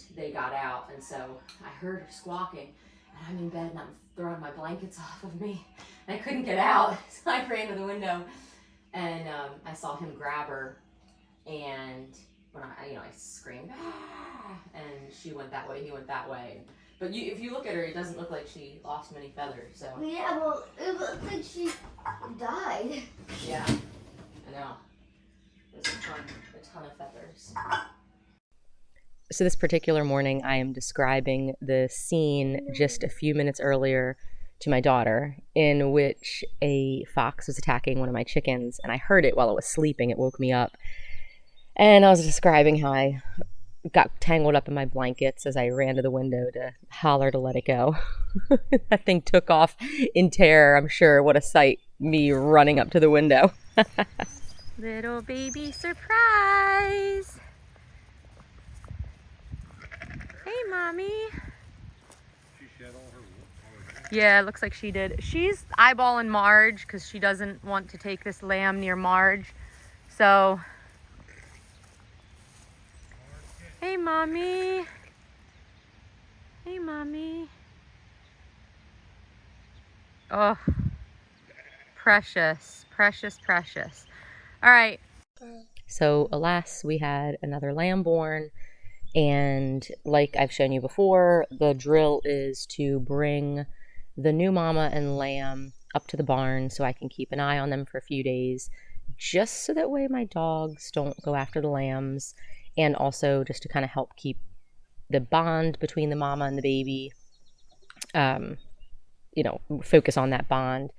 and they got out, and so I heard her squawking, and I'm in bed and I'm throwing my blankets off of me, and I couldn't get out, so I ran to the window, and I saw him grab her, and when I screamed, ah, and she went that way, he went that way. But if you look at her, it doesn't look like she lost many feathers. So yeah, well, it looks like she died. Yeah, I know. There's a ton of feathers. So this particular morning, I am describing the scene just a few minutes earlier to my daughter, in which a fox was attacking one of my chickens, and I heard it while it was sleeping. It woke me up. And I was describing how I got tangled up in my blankets as I ran to the window to holler to let it go. That thing took off in terror, I'm sure. What a sight, me running up to the window. Little baby surprise! Hey, Mommy. She shed all her wool? Yeah, it looks like she did. She's eyeballing Marge because she doesn't want to take this lamb near Marge. So... Hey, Mommy. Hey, Mommy. Oh, precious, precious, precious. All right. So, alas, we had another lamb born. And like I've shown you before, the drill is to bring the new mama and lamb up to the barn so I can keep an eye on them for a few days, just so that way my dogs don't go after the lambs. And also just to kind of help keep the bond between the mama and the baby, focus on that bond.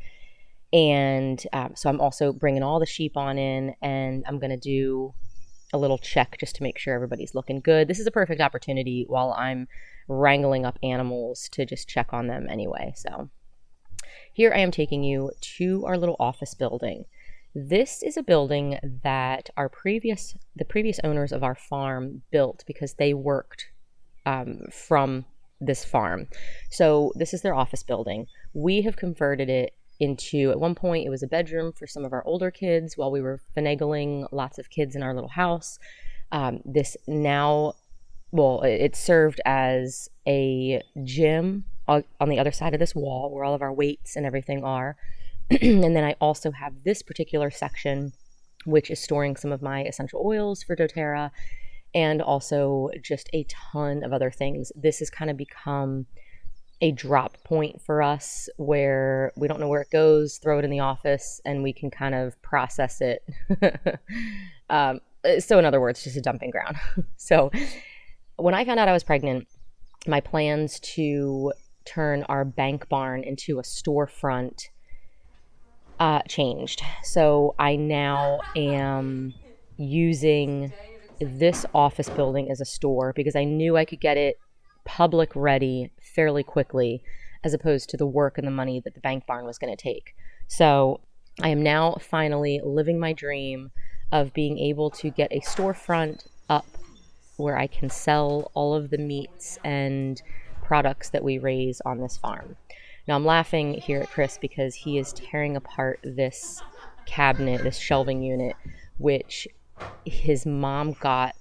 And so I'm also bringing all the sheep on in, and I'm going to do a little check just to make sure everybody's looking good. This is a perfect opportunity while I'm wrangling up animals to just check on them anyway. So here I am taking you to our little office building. This is a building that the previous owners of our farm built because they worked from this farm. So this is their office building. We have converted it into, at one point, it was a bedroom for some of our older kids while we were finagling lots of kids in our little house. It served as a gym on the other side of this wall where all of our weights and everything are. And then I also have this particular section, which is storing some of my essential oils for doTERRA, and also just a ton of other things. This has kind of become a drop point for us where we don't know where it goes, throw it in the office, and we can kind of process it. So in other words, just a dumping ground. So when I found out I was pregnant, my plans to turn our bank barn into a storefront changed. So I now am using this office building as a store because I knew I could get it public ready fairly quickly as opposed to the work and the money that the bank barn was going to take. So I am now finally living my dream of being able to get a storefront up where I can sell all of the meats and products that we raise on this farm. Now I'm laughing here at Chris because he is tearing apart this cabinet, this shelving unit, which his mom got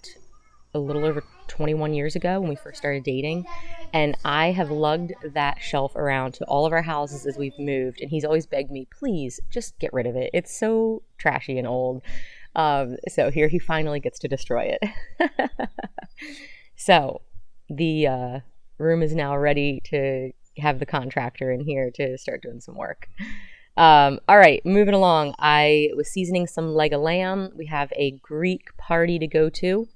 a little over 21 years ago when we first started dating. And I have lugged that shelf around to all of our houses as we've moved. And he's always begged me, please just get rid of it. It's so trashy and old. So here he finally gets to destroy it. So the room is now ready to have the contractor in here to start doing some work. All right, moving along. I was seasoning some leg of lamb. We have a Greek party to go to.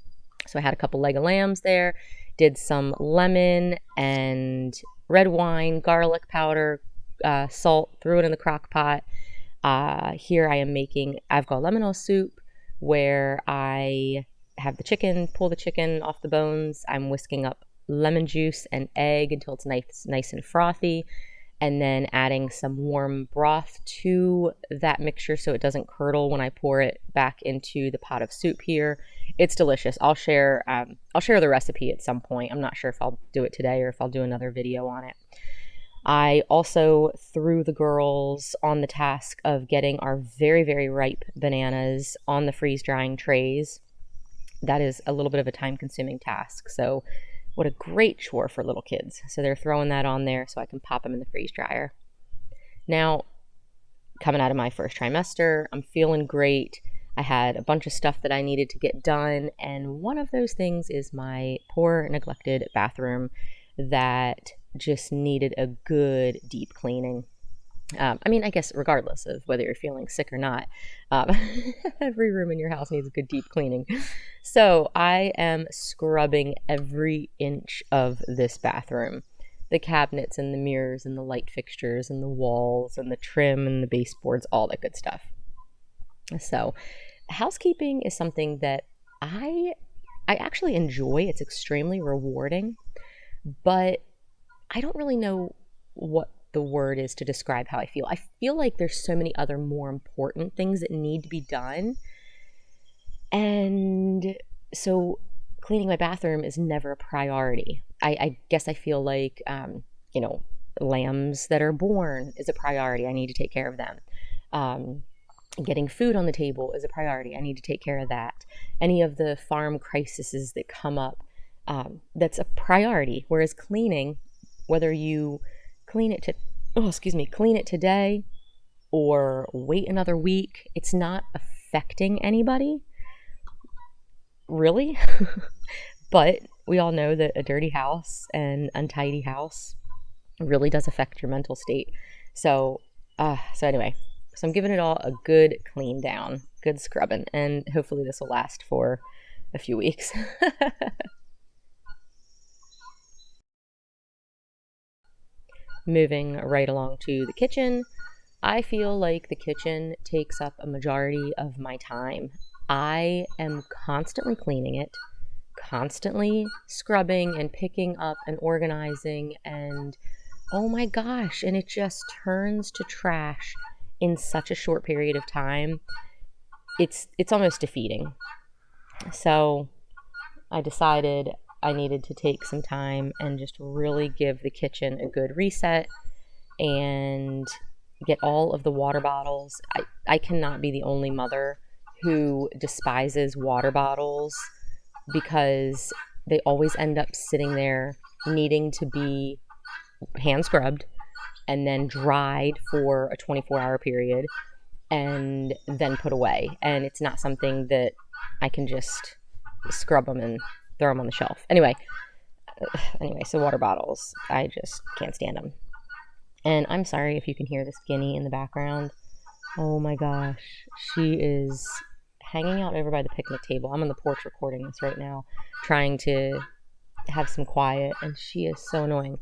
So I had a couple leg of lambs there, did some lemon and red wine, garlic powder, salt, threw it in the crock pot. Here I am making I've-got lemonade soup where I have the chicken, pull the chicken off the bones. I'm whisking up lemon juice and egg until it's nice and frothy, and then adding some warm broth to that mixture so it doesn't curdle when I pour it back into the pot of soup here. It's delicious. I'll share the recipe at some point. I'm not sure if I'll do it today or if I'll do another video on it. I also threw the girls on the task of getting our very, very ripe bananas on the freeze drying trays. That is a little bit of a time consuming task. So What a great chore for little kids. So they're throwing that on there so I can pop them in the freeze dryer. Now, coming out of my first trimester, I'm feeling great. I had a bunch of stuff that I needed to get done, and one of those things is my poor, neglected bathroom that just needed a good deep cleaning. I mean, I guess regardless of whether you're feeling sick or not, um, every room in your house needs a good deep cleaning. So I am scrubbing every inch of this bathroom. The cabinets and the mirrors and the light fixtures and the walls and the trim and the baseboards, all that good stuff. So housekeeping is something that I actually enjoy. It's extremely rewarding, but I don't really know what the word is to describe how I feel. I feel like there's so many other more important things that need to be done. And so cleaning my bathroom is never a priority. I guess I feel like, lambs that are born is a priority. I need to take care of them. Getting food on the table is a priority. I need to take care of that. Any of the farm crises that come up, that's a priority. Whereas cleaning, whether you clean it today or wait another week, it's not affecting anybody, really. But we all know that a dirty house and untidy house really does affect your mental state. So anyway, so I'm giving it all a good clean down, good scrubbing, and hopefully this will last for a few weeks. Moving right along to the kitchen, I feel like the kitchen takes up a majority of my time. I am constantly cleaning it, constantly scrubbing and picking up and organizing, and oh my gosh, and it just turns to trash in such a short period of time. It's almost defeating. So I decided I needed to take some time and just really give the kitchen a good reset and get all of the water bottles. I cannot be the only mother who despises water bottles because they always end up sitting there needing to be hand scrubbed and then dried for a 24-hour period and then put away. And it's not something that I can just scrub them and throw them on the shelf. Anyway, so water bottles, I just can't stand them. And I'm sorry if you can hear this guinea in the background. Oh my gosh, she is hanging out over by the picnic table. I'm on the porch recording this right now, trying to have some quiet, and she is so annoying.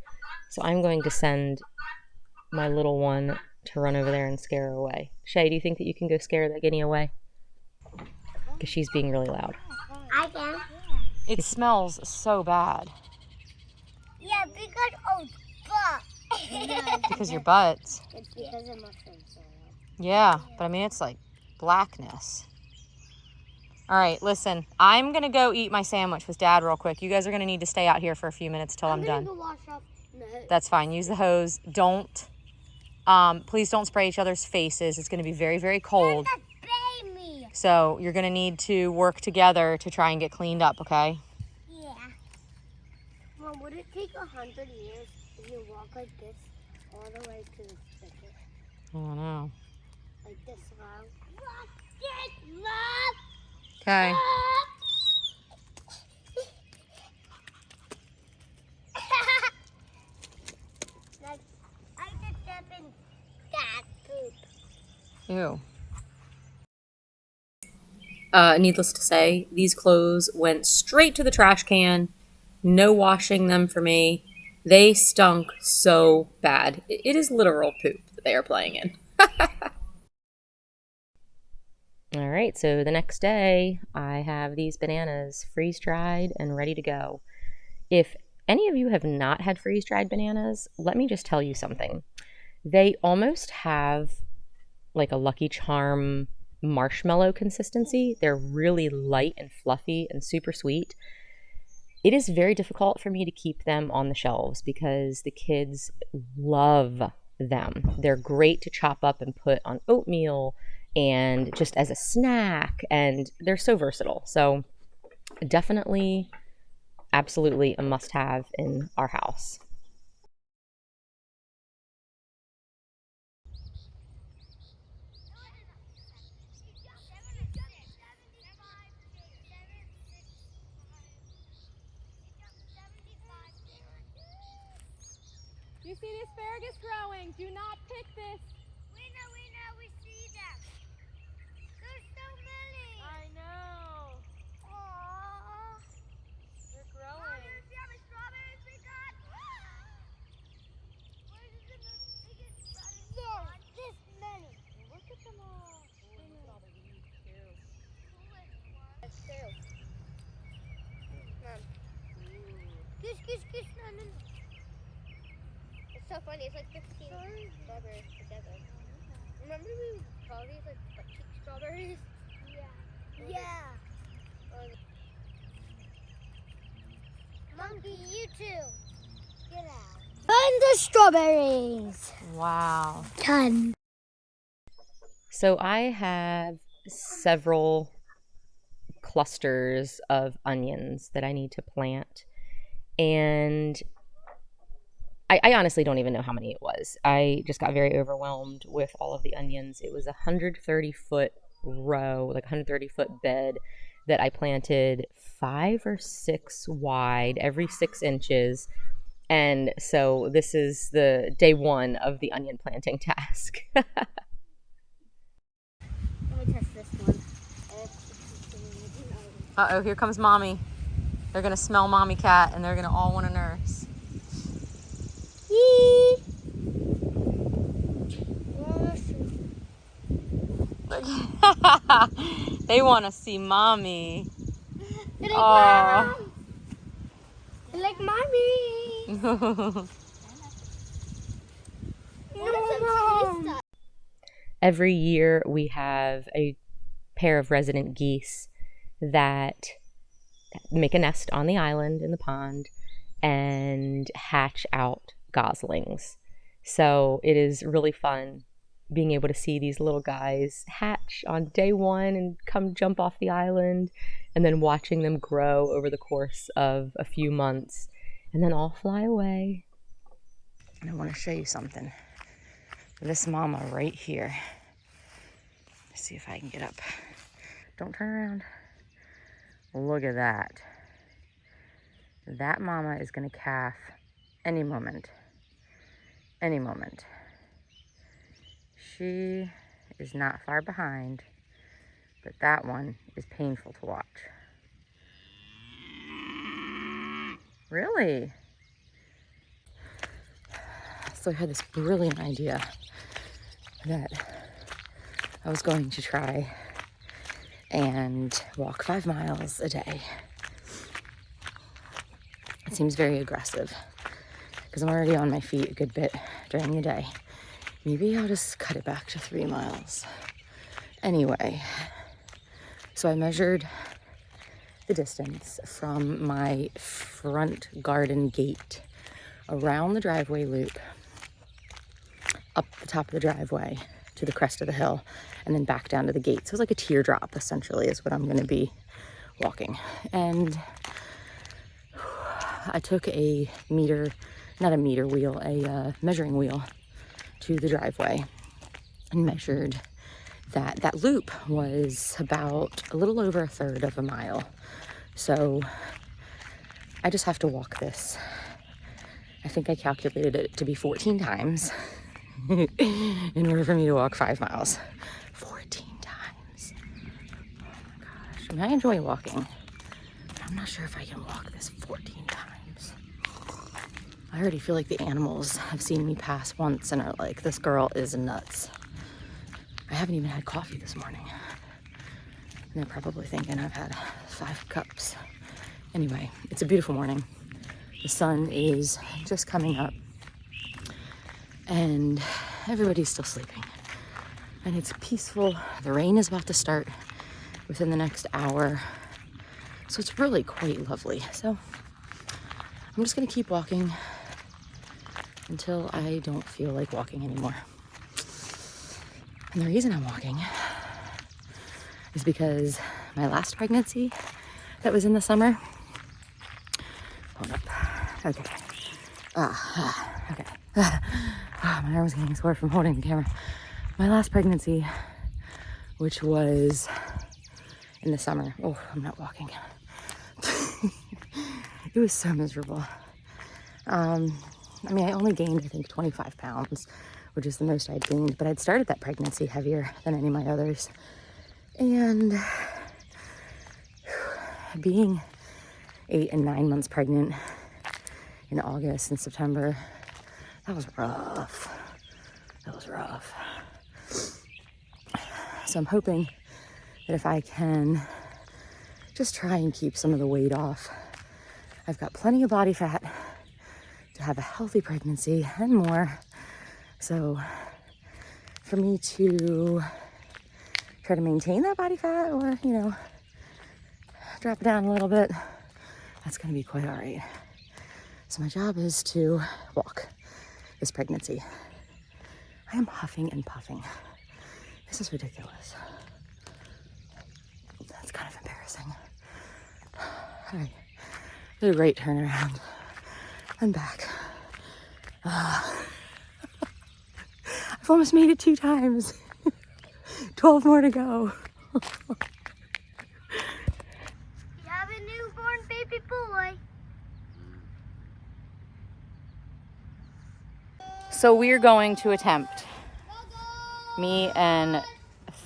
So I'm going to send my little one to run over there and scare her away. Shay, do you think that you can go scare that guinea away? Because she's being really loud. I can. It smells so bad. Yeah, because butt. Because your butts. It's because of mushrooms. Yeah, but I mean, it's like blackness. All right, listen, I'm going to go eat my sandwich with Dad real quick. You guys are going to need to stay out here for a few minutes till I'm done. Go wash up in the hose. That's fine. Use the hose. Please don't spray each other's faces. It's going to be very, very cold. So you're going to need to work together to try and get cleaned up, okay? Yeah. Mom, would it take 100 years if you walk like this all the way to the thicket? I don't know. Like this long? Walk it, Mom! Okay. Like, I just step in cat poop. Ew. Needless to say, these clothes went straight to the trash can. No washing them for me. They stunk so bad. It is literal poop that they are playing in. All right, so the next day, I have these bananas freeze-dried and ready to go. If any of you have not had freeze-dried bananas, let me just tell you something. They almost have like a Lucky Charm marshmallow consistency. They're really light and fluffy and super sweet. It is very difficult for me to keep them on the shelves because the kids love them. They're great to chop up and put on oatmeal and just as a snack, and they're so versatile. So definitely absolutely a must-have in our house. You see the asparagus growing. Do not pick this. We know, we see them. There's so many. I know. Aww. They're Mom, growing. you see how many strawberries we got? Where's the biggest strawberries? Yes, this many. Look at them all. Oh, and look at all the weeds too. That's true. Mom. Goose, no. It's so funny, it's like 15 strawberries together. Remember we called these like butt-cheek strawberries? Yeah. Monkey, you too. Get out. Find the strawberries. Wow. Ton. So I have several clusters of onions that I need to plant, and I honestly don't even know how many it was. I just got very overwhelmed with all of the onions. It was a 130-foot row, like 130-foot bed that I planted 5 or 6 wide, every 6 inches. And so this is the day 1 of the onion planting task. Let me test this one. Uh-oh, here comes Mommy. They're gonna smell Mommy Cat and they're gonna all want to nurse. Yee. They want to see Mommy. They're Aw. like Mommy. No, Every year we have a pair of resident geese that make a nest on the island in the pond and hatch out goslings. So it is really fun being able to see these little guys hatch on day 1 and come jump off the island, and then watching them grow over the course of a few months and then all fly away. And I want to show you something. This mama right here. Let's see if I can get up. Don't turn around. Look at that. That mama is going to calf any moment. Any moment. She is not far behind, but that one is painful to watch. Really? So I had this brilliant idea that I was going to try and walk 5 miles a day. It seems very aggressive because I'm already on my feet a good bit during the day. Maybe I'll just cut it back to 3 miles. Anyway, so I measured the distance from my front garden gate around the driveway loop, up the top of the driveway to the crest of the hill, and then back down to the gate. So it's like a teardrop, essentially, is what I'm going to be walking. And I took a measuring wheel to the driveway and measured that loop was about a little over 1/3 of a mile. So I just have to walk this. I think I calculated it to be 14 times in order for me to walk 5 miles. 14 times. Oh my gosh. I mean, I enjoy walking, but I'm not sure if I can walk this 14 times. I already feel like the animals have seen me pass once and are like, this girl is nuts. I haven't even had coffee this morning. And they're probably thinking I've had 5 cups. Anyway, it's a beautiful morning. The sun is just coming up and everybody's still sleeping. And it's peaceful. The rain is about to start within the next hour. So it's really quite lovely. So I'm just gonna keep walking until I don't feel like walking anymore. And the reason I'm walking is because my last pregnancy that was in the summer, Hold up. Okay. Okay. My arm was getting sore from holding the camera. My last pregnancy, which was in the summer. Oh, I'm not walking. It was so miserable. I mean, I only gained, I think, 25 pounds, which is the most I'd gained, but I'd started that pregnancy heavier than any of my others. And being 8 and 9 months pregnant in August and September, that was rough. That was rough. So I'm hoping that if I can just try and keep some of the weight off. I've got plenty of body fat to have a healthy pregnancy and more. So for me to try to maintain that body fat or, you know, drop it down a little bit, that's gonna be quite all right. So my job is to walk this pregnancy. I am huffing and puffing. This is ridiculous. That's kind of embarrassing. All right, did a great turnaround. I'm back. I've almost made it 2 times. 12 more to go. You have a newborn baby boy. So we're going to attempt, me and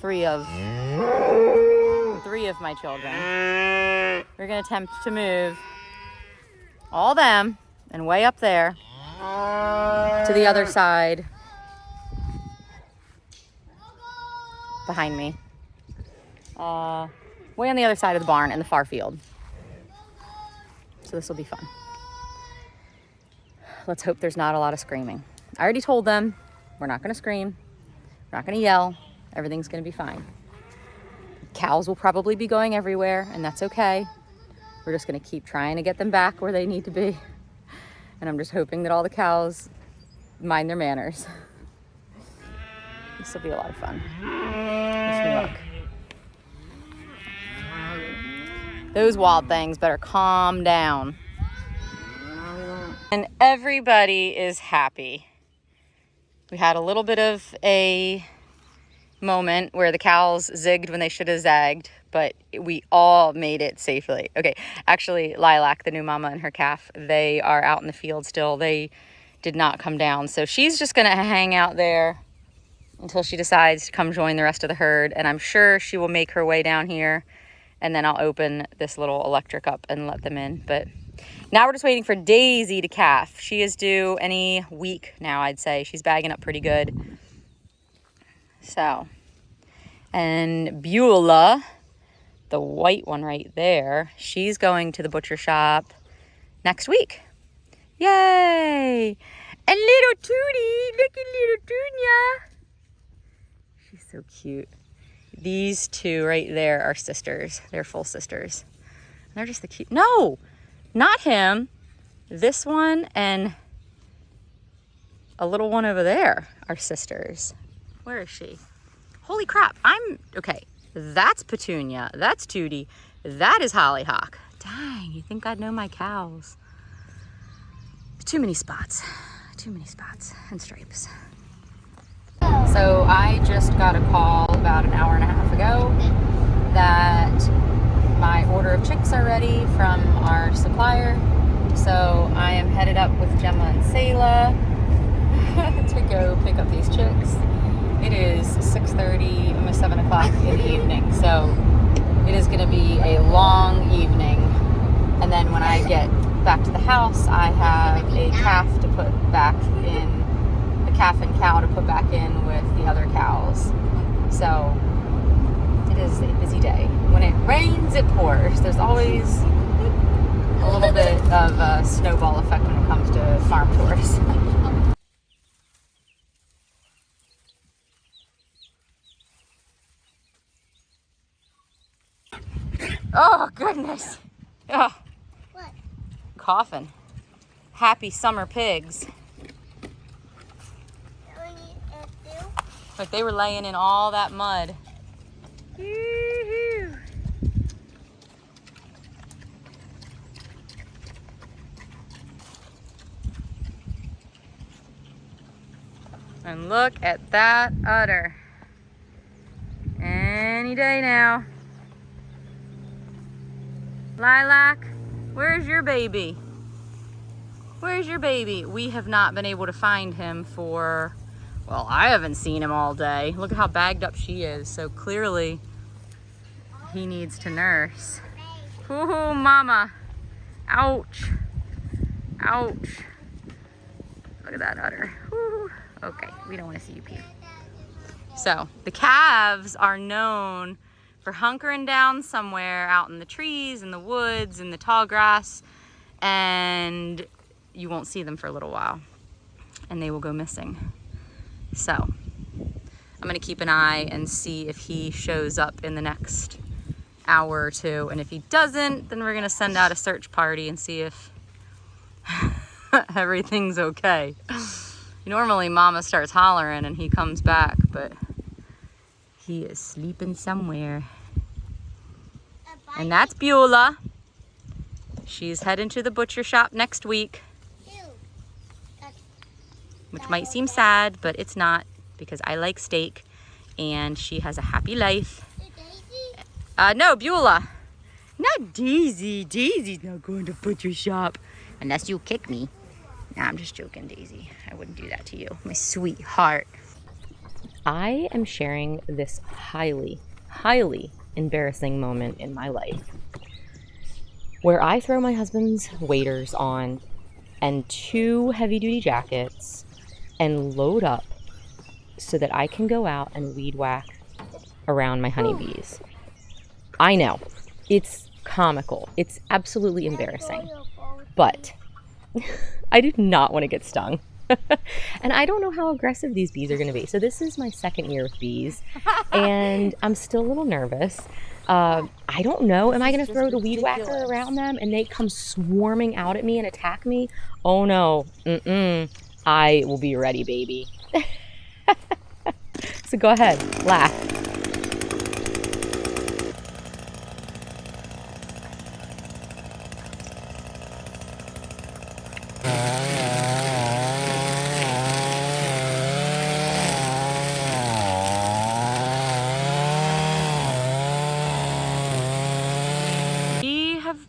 three of my children, we're going to attempt to move all them and way up there to the other side behind me. Way on the other side of the barn in the far field. So this will be fun. Let's hope there's not a lot of screaming. I already told them we're not going to scream. We're not going to yell. Everything's going to be fine. Cows will probably be going everywhere, and that's okay. We're just going to keep trying to get them back where they need to be. And I'm just hoping that all the cows mind their manners. This will be a lot of fun. Wish me luck. Those wild things better calm down. And everybody is happy. We had a little bit of a moment where the cows zigged when they should have zagged, but we all made it safely. Okay, actually, Lilac, the new mama, and her calf, they are out in the field still. They did not come down. So she's just gonna hang out there until she decides to come join the rest of the herd. And I'm sure she will make her way down here, and then I'll open this little electric up and let them in. But now we're just waiting for Daisy to calf. She is due any week now, I'd say. She's bagging up pretty good. So, and Beulah, the white one right there, she's going to the butcher shop next week. Yay! And little Tootie, look at little Tunya. She's so cute. These two right there are sisters. They're full sisters. And they're just the cute. No, not him. This one and a little one over there are sisters. Where is she? Holy crap, okay. That's Petunia, that's Tootie, that is Hollyhock. Dang, you think I'd know my cows. Too many spots and stripes. So I just got a call about an hour and a half ago that my order of chicks are ready from our supplier. So I am headed up with Gemma and Selah to go pick up these chicks. It is 6:30, almost 7 o'clock in the evening, so it is going to be a long evening. And then when I get back to the house, I have a calf to put back in, a calf and cow to put back in with the other cows. So it is a busy day. When it rains, it pours. There's always a little bit of a snowball effect when it comes to farm chores. Oh, goodness. Oh. What? Coughing. Happy summer pigs. Like they were laying in all that mud. Woo-hoo. And look at that udder. Any day now. Lilac, where's your baby? Where's your baby? We have not been able to find him for, well, I haven't seen him all day. Look at how bagged up she is. So clearly he needs to nurse. Ooh, mama. Ouch. Ouch. Look at that udder. Ooh. Okay, we don't want to see you pee. So the calves are known for hunkering down somewhere out in the trees, in the woods, in the tall grass, and you won't see them for a little while, and they will go missing. So I'm gonna keep an eye and see if he shows up in the next hour or two, and if he doesn't, then we're gonna send out a search party and see if everything's okay. Normally mama starts hollering and he comes back, but he is sleeping somewhere. And that's Beulah. She's heading to the butcher shop next week, which might seem sad, but it's not, because I like steak and she has a happy life. No, Beulah. Not Daisy. Daisy's not going to butcher shop unless you kick me. Nah, I'm just joking, Daisy. I wouldn't do that to you, my sweetheart. I am sharing this highly, highly embarrassing moment in my life where I throw my husband's waders on and 2 heavy-duty jackets and load up so that I can go out and weed whack around my honeybees. I know, it's comical. It's absolutely embarrassing, but I did not want to get stung. And I don't know how aggressive these bees are going to be. So this is my 2nd year with bees, and I'm still a little nervous. I don't know. Am I going to throw the weed whacker around them and they come swarming out at me and attack me? Oh no. I will be ready, baby. So go ahead, laugh.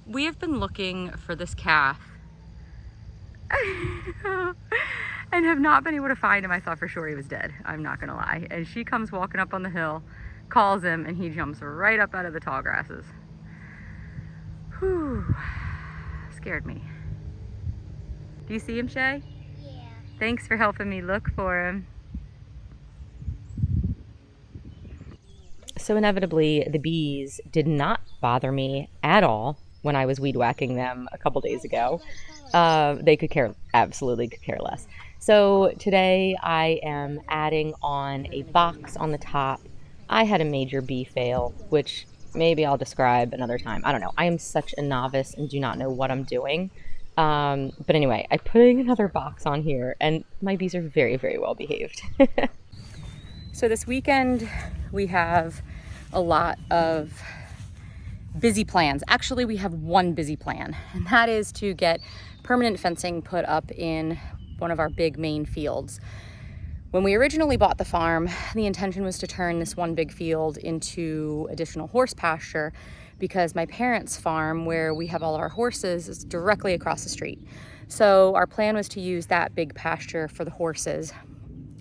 We have been looking for this calf and have not been able to find him. I thought for sure he was dead. I'm not gonna lie. And she comes walking up on the hill, calls him, and he jumps right up out of the tall grasses. Whew, scared me. Do you see him, Shay? Yeah. Thanks for helping me look for him. So inevitably, the bees did not bother me at all when I was weed whacking them a couple days ago. They absolutely could care less. So today I am adding on a box on the top. I had a major bee fail, which maybe I'll describe another time. I don't know. I am such a novice and do not know what I'm doing. But anyway, I'm putting another box on here and my bees are very, very well behaved. So this weekend we have a lot of busy plans. Actually, we have one busy plan, and that is to get permanent fencing put up in one of our big main fields. When we originally bought the farm, the intention was to turn this one big field into additional horse pasture because my parents' farm, where we have all our horses, is directly across the street. So our plan was to use that big pasture for the horses.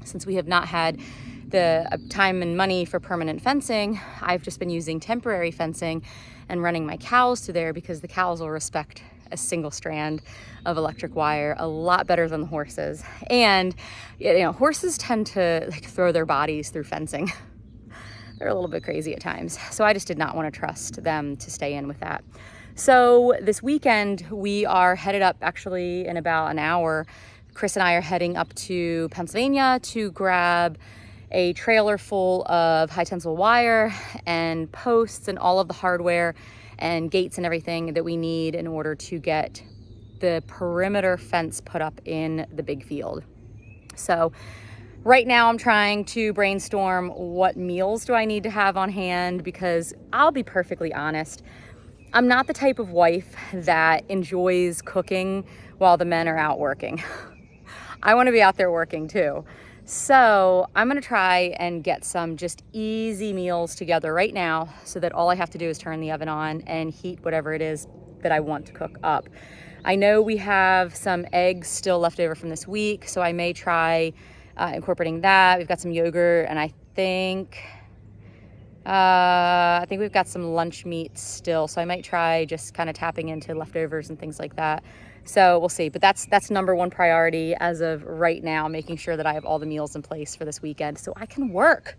Since we have not had the time and money for permanent fencing, I've just been using temporary fencing and running my cows to there because the cows will respect a single strand of electric wire a lot better than the horses. And you know, horses tend to throw their bodies through fencing. They're a little bit crazy at times. So I just did not want to trust them to stay in with that. So this weekend we are headed up, actually in about an hour. Chris and I are heading up to Pennsylvania to grab a trailer full of high tensile wire and posts and all of the hardware and gates and everything that we need in order to get the perimeter fence put up in the big field. So right now I'm trying to brainstorm what meals do I need to have on hand, because I'll be perfectly honest, I'm not the type of wife that enjoys cooking while the men are out working. I want to be out there working too. So I'm gonna try and get some just easy meals together right now so that all I have to do is turn the oven on and heat whatever it is that I want to cook up. I know we have some eggs still left over from this week, so I may try incorporating that. We've got some yogurt, and I think we've got some lunch meat still, so I might try just kind of tapping into leftovers and things like that. So we'll see, but that's number one priority as of right now, making sure that I have all the meals in place for this weekend so I can work.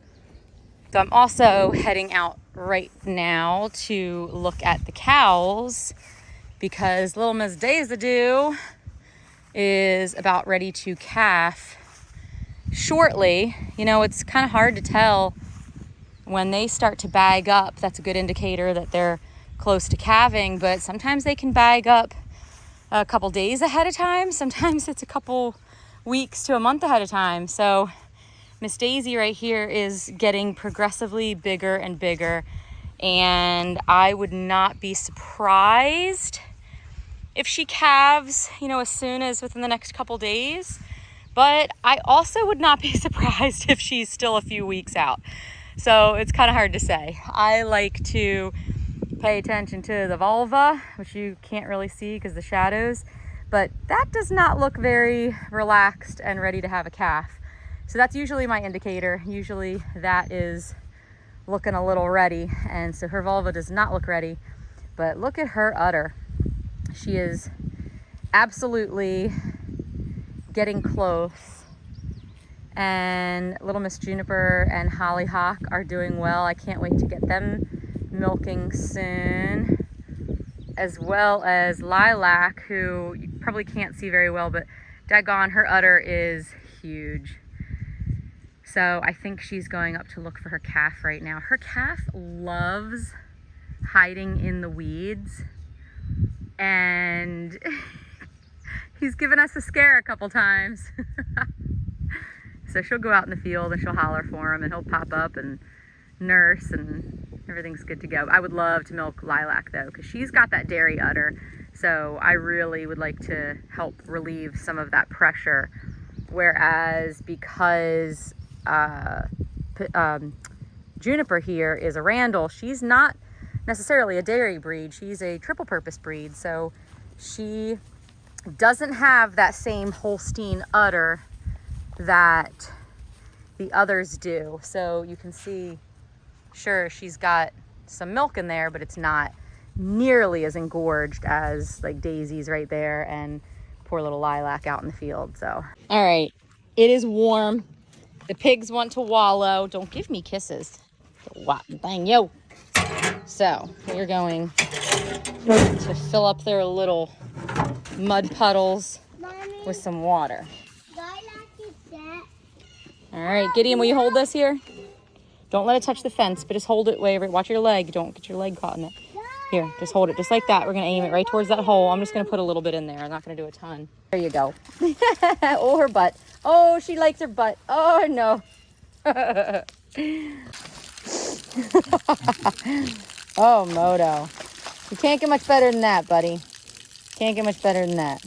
So I'm also heading out right now to look at the cows because little Miss Daisy is about ready to calf shortly. You know, it's kind of hard to tell when they start to bag up. That's a good indicator that they're close to calving, but sometimes they can bag up a couple days ahead of time. Sometimes it's a couple weeks to a month ahead of time. So Miss Daisy right here is getting progressively bigger and bigger, and I would not be surprised if she calves, you know, as soon as within the next couple days. But I also would not be surprised if she's still a few weeks out. So it's kind of hard to say. I like to pay attention to the vulva, which you can't really see because the shadows, but that does not look very relaxed and ready to have a calf. So that's usually my indicator. Usually that is looking a little ready, and so her vulva does not look ready, but look at her udder. She is absolutely getting close. And little Miss Juniper and Hollyhock are doing well. I can't wait to get them milking soon, as well as Lilac, who you probably can't see very well, but daggone, her udder is huge. So I think she's going up to look for her calf right now. Her calf loves hiding in the weeds, and he's given us a scare a couple times. So she'll go out in the field and she'll holler for him, and he'll pop up and nurse, and everything's good to go. I would love to milk Lilac though, because she's got that dairy udder. So I really would like to help relieve some of that pressure. Whereas because Juniper here is a Randall, she's not necessarily a dairy breed. She's a triple purpose breed. So she doesn't have that same Holstein udder that the others do. So you can see, sure, she's got some milk in there, but it's not nearly as engorged as like Daisy's right there and poor little Lilac out in the field. So all right, it is warm. The pigs want to wallow. Don't give me kisses. Dang yo. So we're going to fill up their little mud puddles with some water. All right, Gideon, will you hold this here? Don't let it touch the fence, but just hold it way over. Watch your leg. Don't get your leg caught in it. Here, just hold it just like that. We're going to aim it right towards that hole. I'm just going to put a little bit in there. I'm not going to do a ton. There you go. Oh, her butt. Oh, she likes her butt. Oh, no. Oh, Moto. You can't get much better than that, buddy. Can't get much better than that.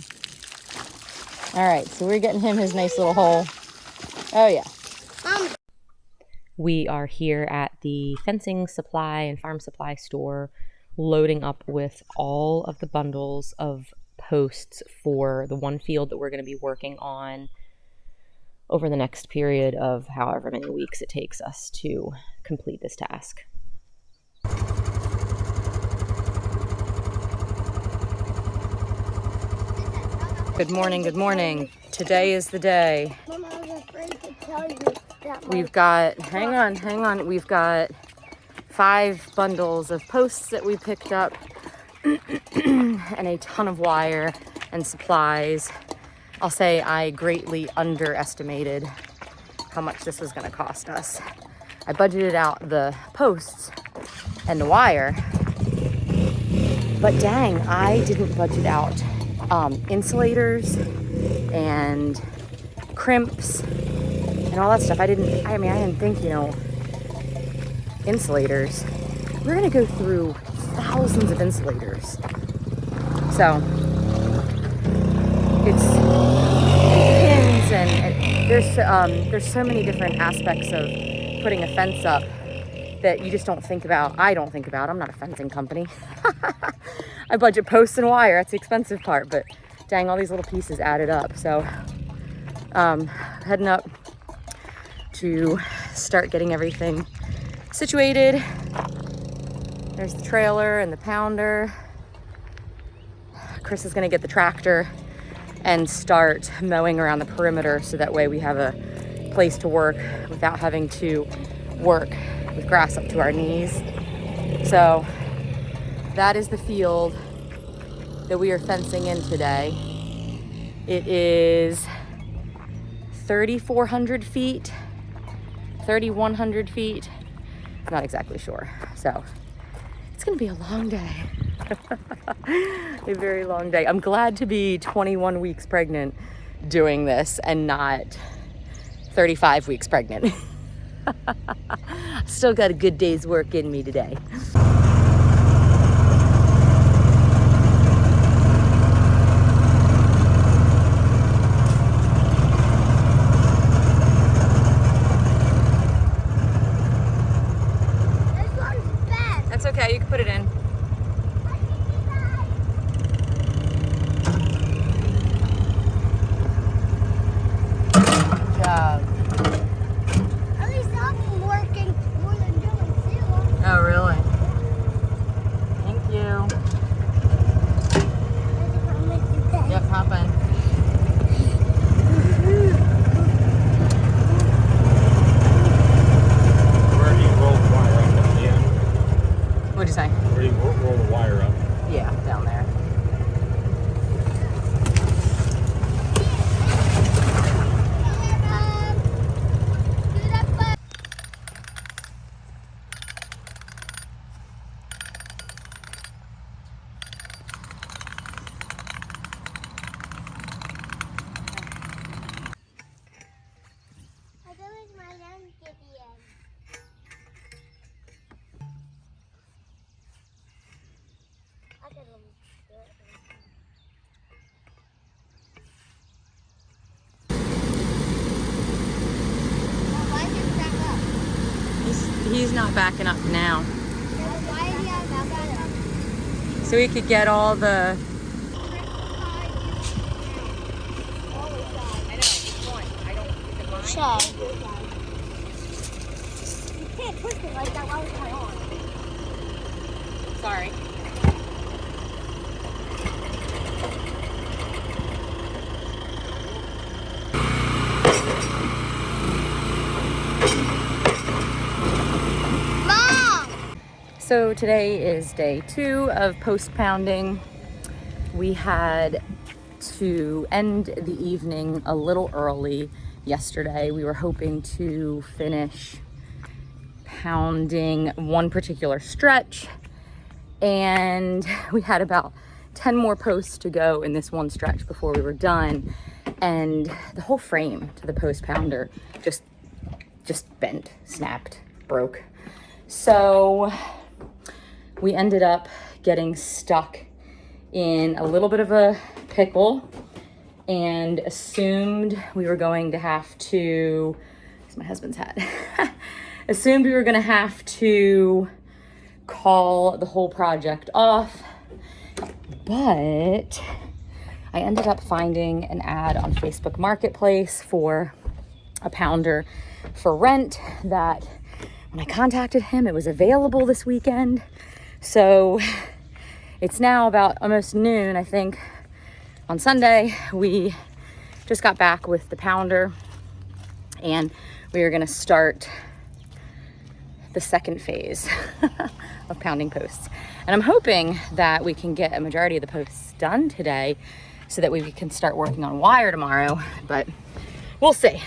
All right, so we're getting him his nice little hole. Oh, yeah. We are here at the fencing supply and farm supply store, loading up with all of the bundles of posts for the one field that we're going to be working on over the next period of however many weeks it takes us to complete this task. Good morning, good morning. Today is the day. Mom, I was afraid to tell you that We've got, hang on. We've got 5 bundles of posts that we picked up and a ton of wire and supplies. I'll say I greatly underestimated how much this was going to cost us. I budgeted out the posts and the wire, but dang, I didn't budget out insulators and crimps and all that stuff. I didn't think, insulators. We're gonna go through thousands of insulators. So it's pins and there's so many different aspects of putting a fence up that you just don't think about. I don't think about. I'm not a fencing company. I budget posts and wire. That's the expensive part, but dang, all these little pieces added up. So heading up to start getting everything situated. There's the trailer and the pounder. Chris is gonna get the tractor and start mowing around the perimeter so that way we have a place to work without having to work with grass up to our knees. So that is the field that we are fencing in today. It is 3,400 feet, 3,100 feet. I'm not exactly sure. So it's gonna be a long day. A very long day. I'm glad to be 21 weeks pregnant doing this and not 35 weeks pregnant. Still got a good day's work in me today. This one's best. That's okay, you can put it in. Good job. At least I'm working more than doing too. Oh, really? Thank you. Yep, hop in. Where do you roll the wire up at the end? What'd you say? Where do you roll the wire up? Yeah, down there. He's not backing up now. So we could get all the... Shed. You can't twist it like that while it's on. Sorry. So today is day 2 of post pounding. We had to end the evening a little early yesterday. We were hoping to finish pounding one particular stretch, and we had about 10 more posts to go in this one stretch before we were done. And the whole frame to the post pounder just bent, snapped, broke. So we ended up getting stuck in a little bit of a pickle and assumed we were going to have to, it's my husband's hat, assumed we were gonna have to call the whole project off. But I ended up finding an ad on Facebook Marketplace for a pounder for rent that when I contacted him, it was available this weekend. So it's now about almost noon, I think. On Sunday, we just got back with the pounder and we are gonna start the second phase of pounding posts. And I'm hoping that we can get a majority of the posts done today so that we can start working on wire tomorrow, but we'll see.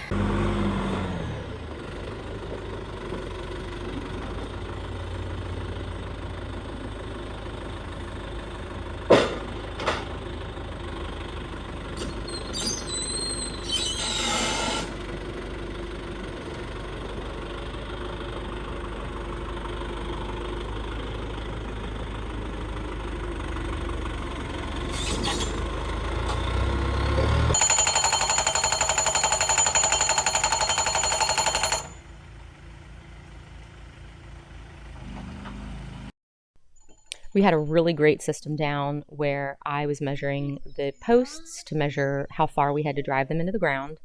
we had a really great system down where I was measuring the posts to measure how far we had to drive them into the ground.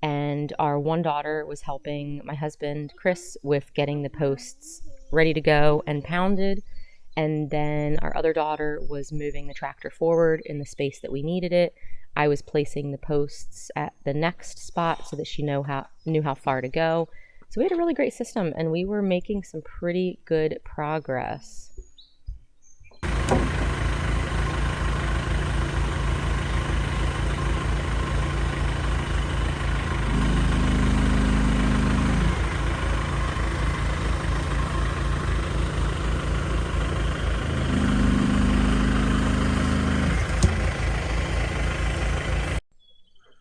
And our one daughter was helping my husband, Chris, with getting the posts ready to go and pounded. And then our other daughter was moving the tractor forward in the space that we needed it. I was placing the posts at the next spot so that she knew how far to go. So we had a really great system, and we were making some pretty good progress.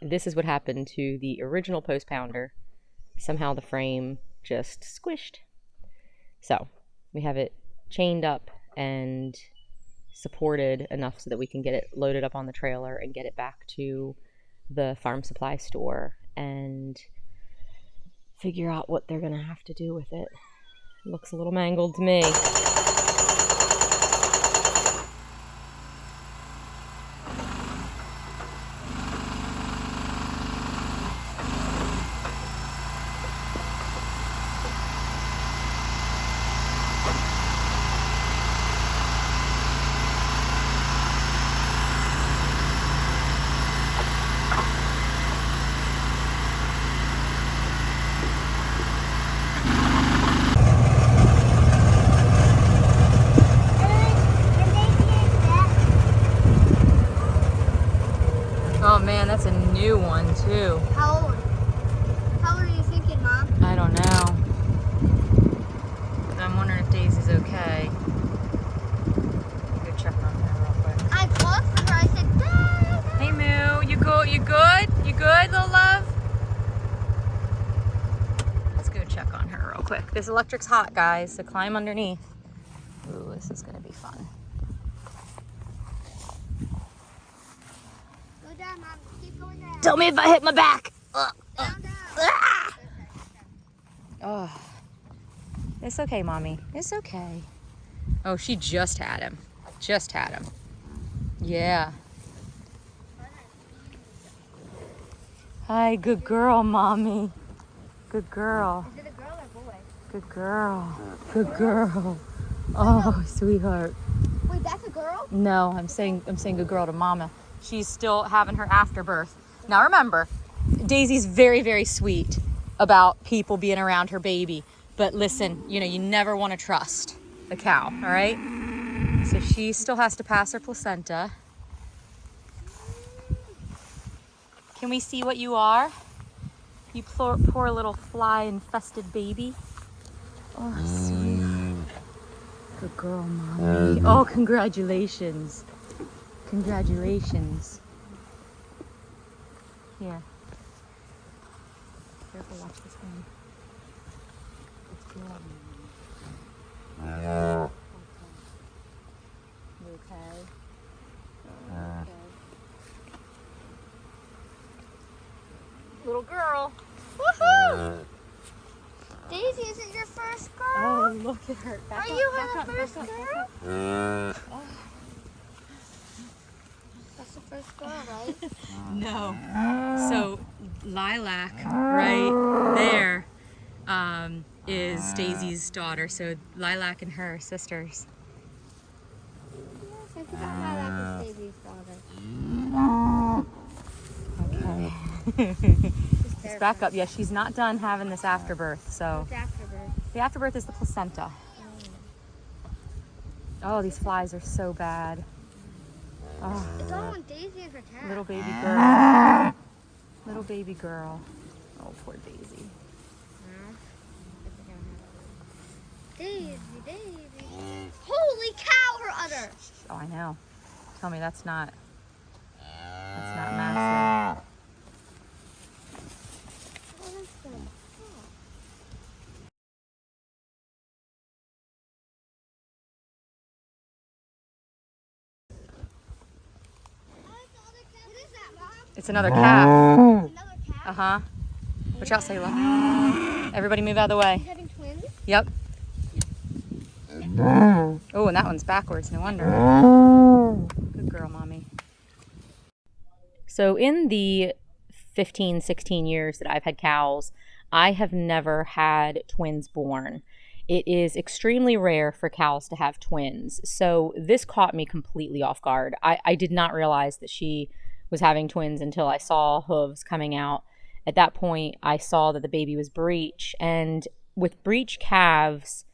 This is what happened to the original post pounder. Somehow the frame just squished. So we have it chained up and supported enough so that we can get it loaded up on the trailer and get it back to the farm supply store and figure out what they're gonna have to do with it. It looks a little mangled to me. Oh man, that's a new one too. How old? How old are you thinking, Mom? I don't know. I'm wondering if Daisy's okay. Go check on her real quick. I called for her. I said, Dad. Hey Moo, you good? You good? You good, little love? Let's go check on her real quick. This electric's hot, guys, so climb underneath. Ooh, this is gonna be fun. Go down, Mom. Keep going down. Tell me if I hit my back. Down, down. Oh, it's okay, Mommy. It's okay. Oh, she just had him. Just had him. Yeah. Hi, good girl, Mommy. Good girl. Is it a girl or boy? Good girl. Good girl. Oh, sweetheart. Wait, that's a girl? No, I'm saying good girl to Mama. She's still having her afterbirth. Now remember, Daisy's very, very sweet about people being around her baby. But listen, you know, you never want to trust the cow, all right? So she still has to pass her placenta. Can we see what you are? You poor little fly-infested baby. Oh, sweet. Good girl, Mommy. Oh, congratulations. Congratulations. Here. Careful, watch this one. It's good. You okay? Okay. Little girl. Woohoo! Daisy, is it your first girl? Oh, look at her. Are you her first girl? That's the first girl, right? No. So Lilac right there is Daisy's daughter. So Lilac and her are sisters. Yes, I forgot Lilac is Daisy's daughter. Okay. Just back up. Yeah, she's not done having this afterbirth. So What's afterbirth? the afterbirth is the placenta. Oh, these flies are so bad. Oh, It's all on Daisy and her cat. little baby girl. Little baby girl. Oh, poor Daisy. Daisy, Daisy. Holy cow, her udder. Oh, I know. Tell me that's not massive. Oh, that's good. What is that, Mom? It's another calf. Another cat? Uh-huh. Watch out, Sayla. Everybody move out of the way. She's having twins? Yep. Oh, and that one's backwards, no wonder. Good girl, mommy. So in the 15, 16 years that I've had cows, I have never had twins born. It is extremely rare for cows to have twins. So this caught me completely off guard. I did not realize that she was having twins until I saw hooves coming out. At that point, I saw that the baby was breech. And with breech calves,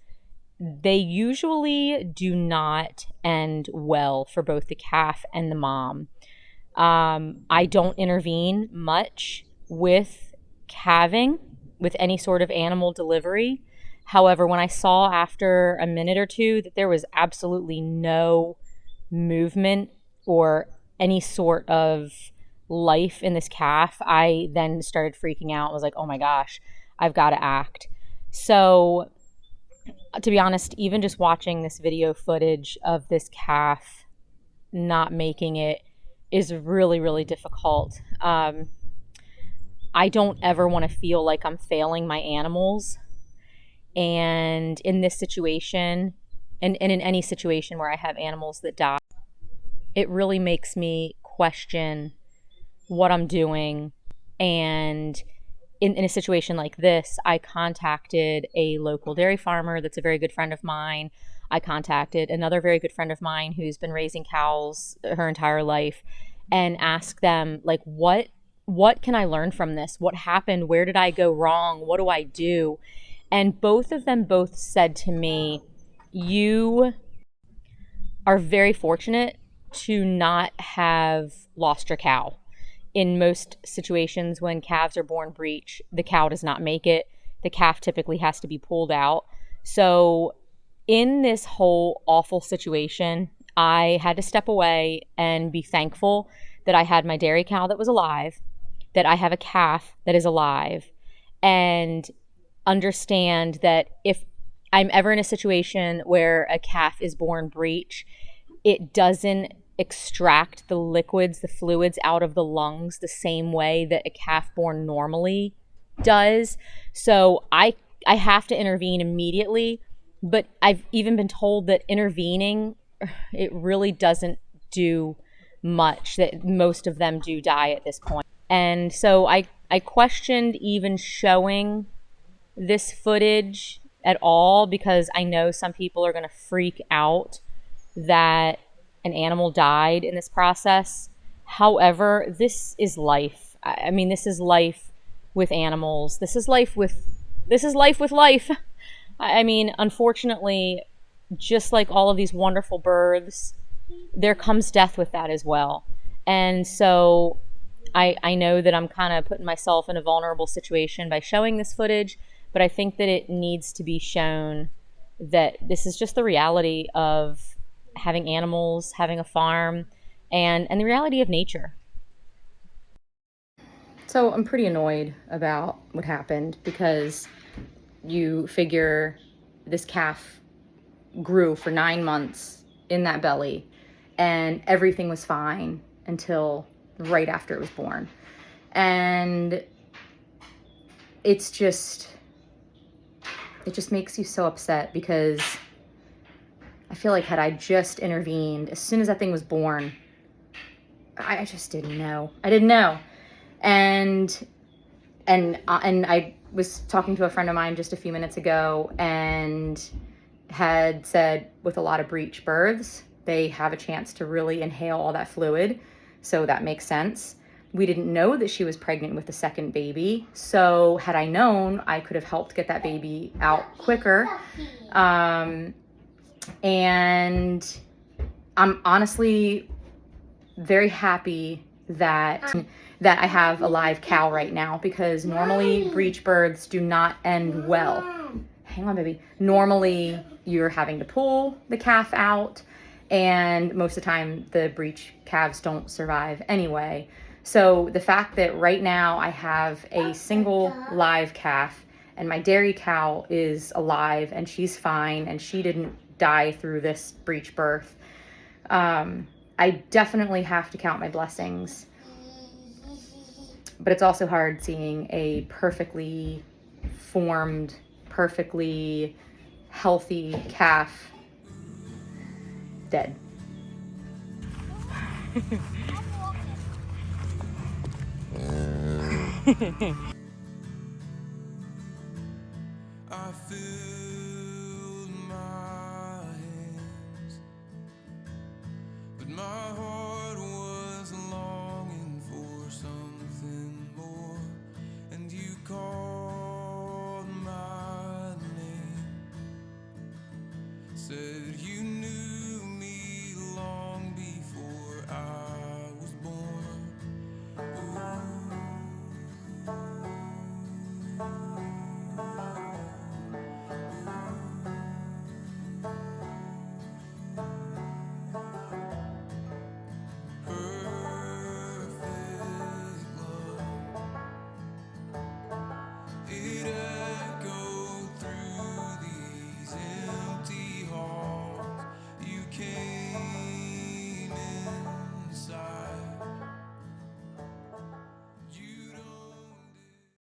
they usually do not end well for both the calf and the mom. I don't intervene much with calving, with any sort of animal delivery. However, when I saw after a minute or two that there was absolutely no movement or any sort of life in this calf, I then started freaking out. I was like, oh my gosh, I've got to act. So, to be honest, even just watching this video footage of this calf not making it is really, really difficult. I don't ever want to feel like I'm failing my animals. And in this situation, and in any situation where I have animals that die, it really makes me question what I'm doing. And in a situation like this, I contacted a local dairy farmer that's a very good friend of mine. I contacted another very good friend of mine who's been raising cows her entire life and asked them, like, what can I learn from this? What happened? Where did I go wrong? What do I do? And both of them both said to me, you are very fortunate to not have lost your cow. In most situations when calves are born breech, the cow does not make it. The calf typically has to be pulled out. So in this whole awful situation, I had to step away and be thankful that I had my dairy cow that was alive, that I have a calf that is alive, and understand that if I'm ever in a situation where a calf is born breech, it doesn't extract the liquids, the fluids out of the lungs the same way that a calf born normally does. So I have to intervene immediately, but I've even been told that intervening, it really doesn't do much, that most of them do die at this point. And so I questioned even showing this footage at all, because I know some people are going to freak out that an animal died in this process. However, this is life. I mean, this is life with animals. This is life with life. I mean, unfortunately, just like all of these wonderful births, there comes death with that as well. And so I know that I'm kind of putting myself in a vulnerable situation by showing this footage, but I think that it needs to be shown that this is just the reality of having animals, having a farm, and the reality of nature. So I'm pretty annoyed about what happened, because you figure this calf grew for 9 months in that belly and everything was fine until right after it was born. And it just makes you so upset, because I feel like had I just intervened as soon as that thing was born, I just didn't know. I didn't know. And I was talking to a friend of mine just a few minutes ago, and had said with a lot of breech births, they have a chance to really inhale all that fluid. So that makes sense. We didn't know that she was pregnant with the second baby. So had I known, I could have helped get that baby out quicker. And I'm honestly very happy that I have a live cow right now, because normally breech births do not end well. Hang on, baby. Normally you're having to pull the calf out, and most of the time the breech calves don't survive anyway. So the fact that right now I have a single live calf and my dairy cow is alive and she's fine and she didn't die through this breech birth, I definitely have to count my blessings. But it's also hard seeing a perfectly formed, perfectly healthy calf dead. I'm walking.